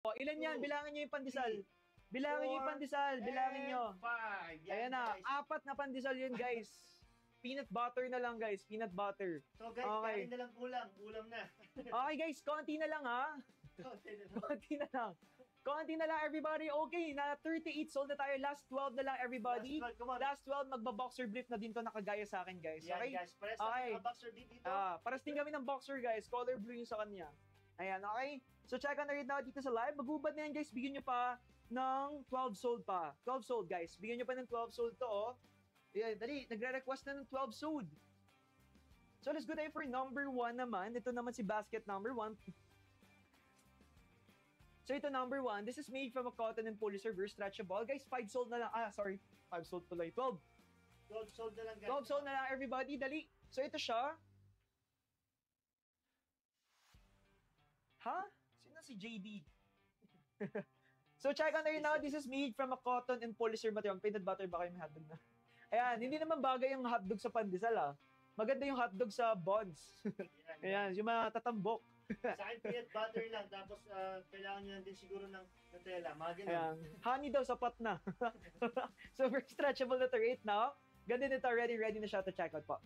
O, ilan yan? Bilangin nyo yung pandesal. Bilangin nyo yung pandesal. Bilangin nyo. 5. Ayan na. 4 na pandesal yun, guys. Peanut butter na lang, guys. Peanut butter. So guys, Okay. kanin na lang kulang. Ulam na. Okay, guys. Konti na lang, ha? Konti na lang. Konti na lang, everybody. Okay, na 38 sold na tayo. Last 12 na lang, everybody. Last 12, come on. Last 12, magba-boxer brief na din to nakagaya sa akin, guys. Yan Okay? guys, pares Okay. na boxer beat dito. Paras din kami ng boxer, guys. Color blue yung sa kanya. Ayan, okay? So, check on na rin na dito sa live. Magubad na yan, guys. Bigyan nyo pa ng 12 sold pa. 12 sold, guys. Bigyan nyo pa ng 12 sold to, oh. Ayan, dali. Nagre-request na ng 12 sold. So, let's go tayo for number 1 naman. Ito naman si basket number 1. So, ito number 1. This is made from a cotton and polyester stretchable. Guys, 5 sold na lang. 5 sold tuloy. 12. 12 sold na lang guys. 12 sold na lang, everybody. Dali. So, ito siya. Ha? Sino si JD? So, check on there now. This is made from a cotton and polyester material. Peanut butter ba kayo may hotdog na? Ayan, hindi naman bagay yung hotdog sa pandesal, ah. Maganda yung hotdog sa buns. Ayan, yung mga tatambok. Sa akin, peanut butter lang. Tapos, kailangan nyo lang din siguro ng Nutella. Mga ganun. Ayan. Honey daw, sapat na. So, very stretchable na to right now. Ganda nito, ready na siya to check out po.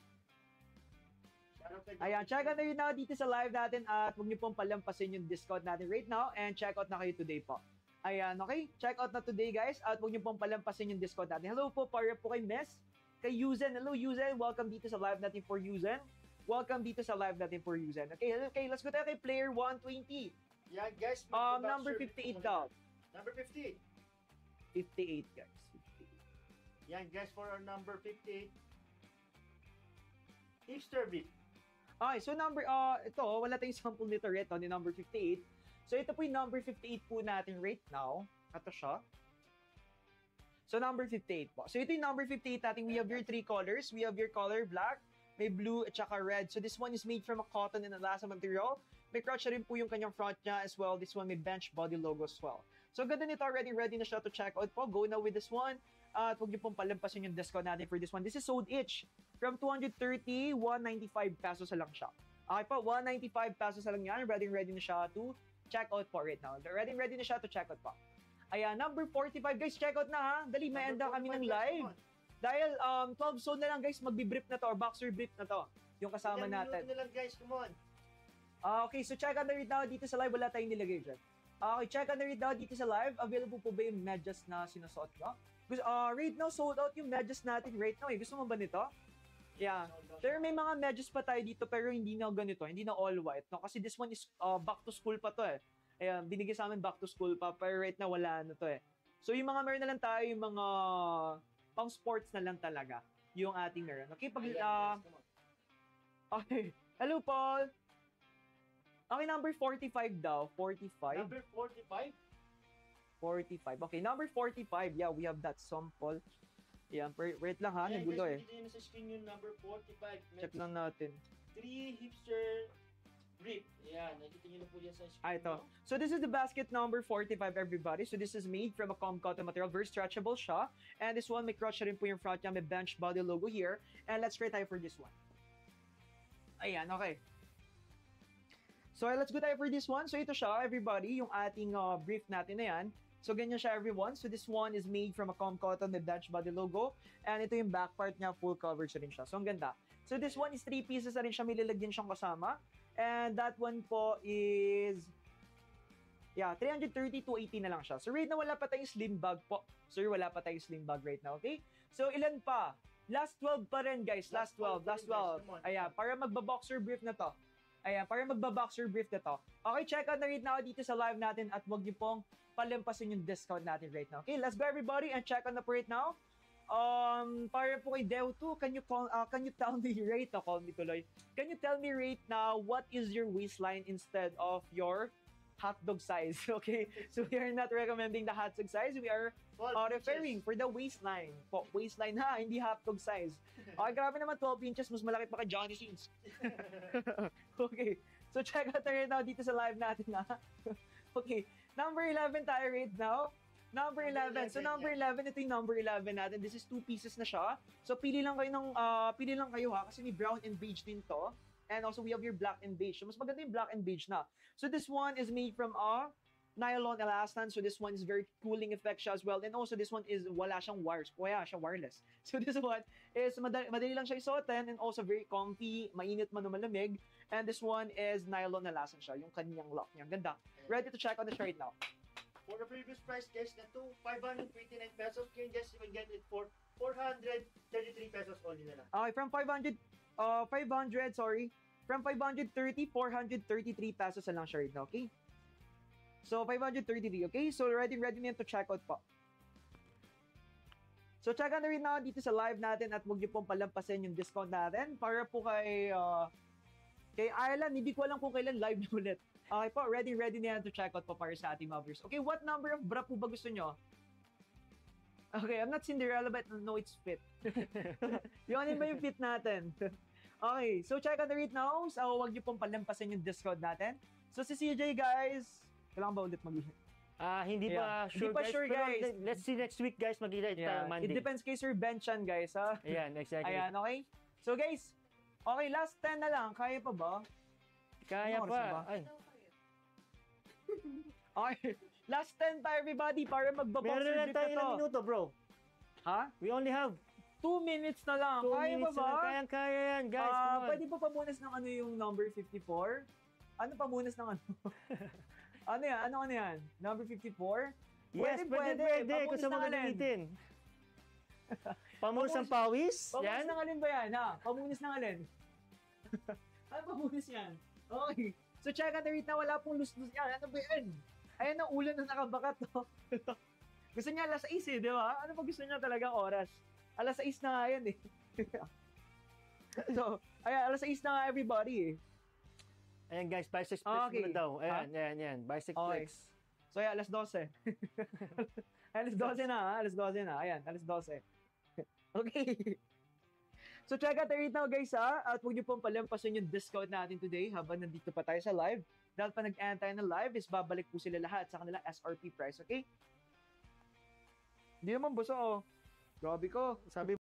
Ayan, check out na rin now dito sa live natin at huwag niyo pong palampasin yung discount natin right now and check out na kayo today po. Ayan, okay? Check out na today, guys, at huwag niyo pong palampasin yung discount natin. Hello po, para po kay Miss. Kay Yuzen. Hello, Yuzen. Welcome dito sa live natin for Yuzen. Welcome dito sa live natin for Yuzen. Okay, let's go tayo kay player 120. Yeah, guys. Number 58 daw. Number 58. 58, guys. 58. Yan, guys, for our number 58. Hipster beat. Okay, so ito, wala tayong sample nito rito ni number 58. So ito po yung number 58 po natin right now. Ito siya. So number 58 po. So ito yung number 58 natin. We have your 3 colors. We have your color black, may blue, at saka red. So this one is made from a cotton and elasa material. May crotch rin po yung kanyang front niya as well. This one may bench body logo as well. So ganda nito, ready na siya to check out po. Go na with this one. At huwag niyo pong palampasin yung discount natin for this one. This is sold each from 230, 195 pesos lang siya. Okay po, 195 pesos lang yan. Ready na siya to check out po right now. Ready na siya to check out po. Ayan, number 45. Guys, check out na ha. Dali, may enda kami ng live. Dahil 12 sold na lang guys, magbi-brief na to or boxer brief na to. Yung kasama natin. Na lang guys, come on. Okay, so check out na rin now dito sa live. Wala tayong nilagay dyan. Okay, check out na rin now dito sa live. Available po ba yung medyas na sinusuot nyo? Right now, sold out yung medyas natin right now. Gusto mo ba nito? Yeah. Pero may mga medyas pa tayo dito pero hindi na ganito. Hindi na all white. No? Kasi this one is back to school pa to eh. Ayan, binigay sa amin back to school pa. Pero right now, wala na to eh. So yung mga meron na lang tayo, yung mga pang sports na lang talaga. Yung ating meron. Okay, okay. Hello, Paul. Okay, number 45 daw. 45? Number 45? 45. Okay, number 45. Yeah, we have that sample. Yan, wait lang ha, nagulo eh. Dito yun sa screen yung number 45. Check lang natin. 3 hipster brief. Yan, nakikita nyo na po yan sa screen. Ito. So this is the basket number 45, everybody. So this is made from a cotton material. Very stretchable siya. And this one, may crotch rin po yung front niya. May bench body logo here. And let's try tayo for this one. Ayan, okay. So let's go tayo for this one. So ito siya, everybody, yung ating brief natin na yan. So ganyan siya, everyone. So this one is made from a cotton with bench body logo. And ito yung back part niya, full coverage rin siya. So ang ganda. So this one is 3 pieces na rin siya, may lalagyan siyang kasama. And that one po is, yeah, 330 to 80 na lang siya. So right now, wala pa tayong slim bag po. Sir, wala pa tayong slim bag right now, okay? So ilan pa? Last 12 pa rin, guys. Last 12. Ayan, para magba-boxer brief na to. Ayan, para magba-boxer brief na to. Okay, check out na rin now dito sa live natin at wag niyo pong palampasin yung discount natin right now. Okay, let's go everybody and check on the right now. Para po kay Deo2, can you tell me right now, call me tuloy. Can you tell me right now what is your waistline instead of your hotdog size? Okay, so we are not recommending the hotdog size. We are referring for the waistline. Po, waistline ha, hindi hotdog size. Okay, grabe naman 12 inches, mas malaki pa kay Johnny Sins. Okay, so check out na rin now dito sa live natin ha. Okay, number 11 tayo right now. Number 11. So number 11, ito yung number 11 natin. This is 2 pieces na siya. So pili lang kayo ha kasi may brown and beige din to. And also we have your black and beige. So mas maganda yung black and beige na. So this one is made from a nylon elastan. So this one is very cooling effect siya as well. And also this one is wala siyang wires. Kaya siya wireless. So this one is madali lang siya isuotin and also very comfy, mainit man o malamig. And this one is nylon elastan siya, yung kanyang lock niya. Ganda. Ready to check on this right now. For the previous price, guys, na 529 pesos, you just will get it for 433 pesos only na lang. Okay, from 530, 433 pesos na lang siya right now, okay? So, 533, okay? So, ready na to check out po. So, check out na rin na dito sa live natin at huwag niyo pong palampasin yung discount natin para po kay Ireland. Hindi ko alam kung kailan live na ulit. Okay po, ready na yan to check out po para sa ating mothers. Okay, what number of bra po ba gusto nyo? Okay, I'm not Cinderella but no, it's fit. Yung ano ba yung fit natin? Okay, so check out the rate now. So, huwag niyo pong palampasin yung discount natin. So, si CJ, guys, kailangan ba ulit mag-iit? Hindi pa Hindi sure, pa guys. sure, Pero guys. let's see next week, guys. Magkita tayo Monday. It depends kay Sir Ben Chan, guys, ha? Ayan, exactly. Ayan, okay? So, guys, okay, last 10 na lang. Kaya pa ba? Kaya Ano oras na ba? pa. Ay, Okay, last 10 pa, everybody, para meron magbaboxer na dip tayo na ilang to. minuto, bro. Ha? We only have 2 minutes na lang. 2 Kaya pa minutes ba? na. Kayang-kaya yan, guys. Come on. Pwede pa pamunas ng ano yung number 54? Ano pamunas ng ano? Ano yan? Ano yan? Number 54? Yes, pwede. Kung Pamunas saan mo ng alin? gagamitin. Pamunas ng pawis? Pamunas Yan? ng alin ba yan? Ha? Pamunas ng alin? Ano pamunas yan? Okay. So check out the rate na wala pong lus-lus yan. Ano ba yan? Ayan ang ulan na nakabakat. No? Gusto niya alas 6 di ba? Ano pa gusto niya talagang oras? Alas 6 na nga yan eh. So, ayan, alas 6 na nga everybody eh. Ayan, guys. Bicep flex Okay. muna daw. Ayan. Bicep Okay. flex. So, ayan, alas 12. Alas 12 na, ha? Alas 12 na. Ayan, alas 12. Okay. So, check out the rate now, guys, ha? At huwag niyo pong palampasin yung discount natin today habang nandito pa tayo sa live. Dahil pa nag-end tayo ng live, is babalik po sila lahat sa kanila SRP price, okay? Hindi naman buso, oh. Grabe ko. Sabi